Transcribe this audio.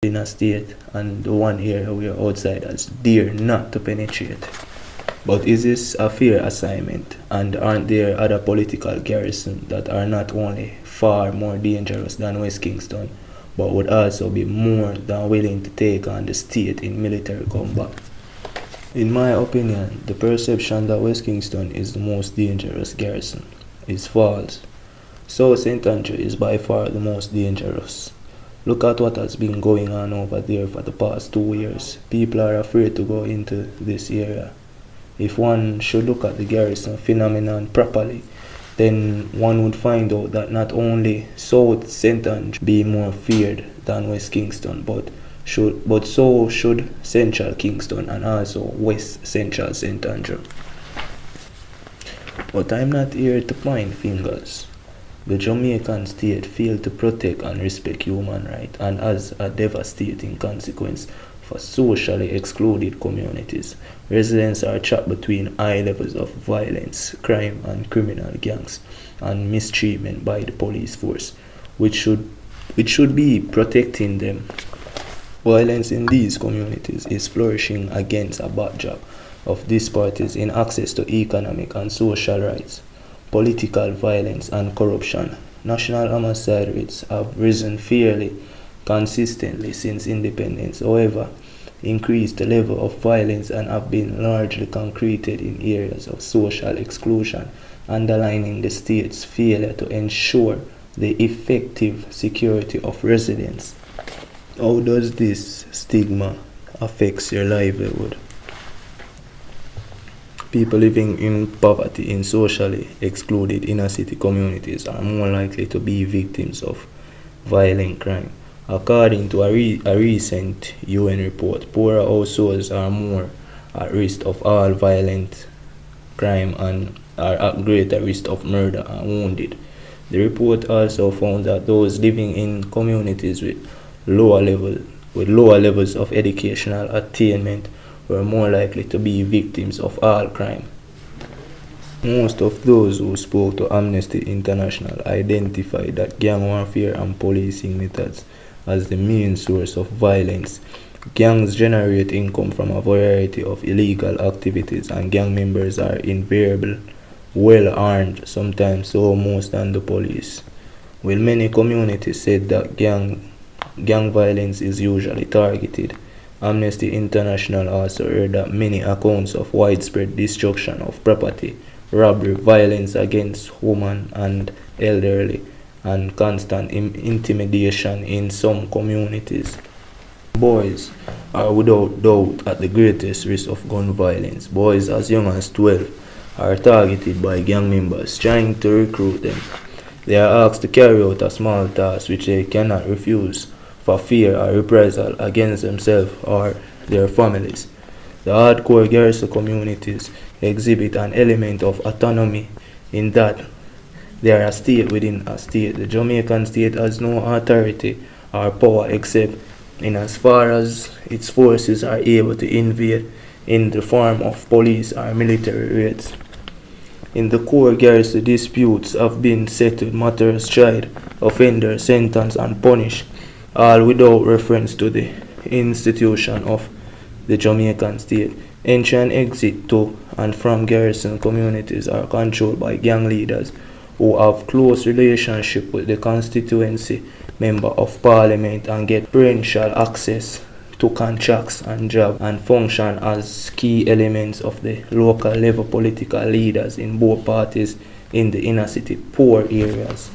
in a state and the one area where outsiders dare not to penetrate. But is this a fair assignment? And aren't there other political garrisons that are not only far more dangerous than West Kingston, but would also be more than willing to take on the state in military combat? In my opinion, the perception that West Kingston is the most dangerous garrison is false. South St. Andrew is by far the most dangerous. Look at what has been going on over there for the past 2 years. People are afraid to go into this area. If one should look at the garrison phenomenon properly, then one would find out that not only South St. Andrew be more feared than West Kingston, but so should Central Kingston and also West Central St. Andrew. But I'm not here to point fingers. The Jamaican state failed to protect and respect human rights and has a devastating consequence for socially excluded communities. Residents are trapped between high levels of violence, crime and criminal gangs, and mistreatment by the police force, which should be protecting them. Violence in these communities is flourishing against a backdrop of disparities in access to economic and social rights, political violence and corruption. National homicide rates have risen fairly consistently since independence. However, increased level of violence and have been largely concreted in areas of social exclusion, underlining the state's failure to ensure the effective security of residents. How does this stigma affect your livelihood? People living in poverty in socially excluded inner city communities are more likely to be victims of violent crime. According to a recent UN report, poorer households are more at risk of all violent crime and are at greater risk of murder and wounded. The report also found that those living in communities with lower levels of educational attainment were more likely to be victims of all crime. Most of those who spoke to Amnesty International identified that gang warfare and policing methods as the main source of violence. Gangs generate income from a variety of illegal activities, and gang members are invariably well armed, sometimes so most than the police. While many communities said that gang violence is usually targeted, Amnesty International also heard that many accounts of widespread destruction of property, robbery, violence against women and elderly, and constant intimidation in some communities. Boys are without doubt at the greatest risk of gun violence. Boys as young as 12 are targeted by gang members trying to recruit them. They are asked to carry out a small task which they cannot refuse for fear or reprisal against themselves or their families. The hardcore garrison communities exhibit an element of autonomy in that they are a state within a state. The Jamaican state has no authority or power except in as far as its forces are able to invade in the form of police or military raids. In the core garrison, disputes have been settled, matters tried, offenders sentenced and punished, all without reference to the institution of the Jamaican state. Entry and exit to and from garrison communities are controlled by gang leaders who have close relationship with the constituency member of parliament and get preferential access to contracts and jobs and function as key elements of the local level political leaders in both parties in the inner city poor areas.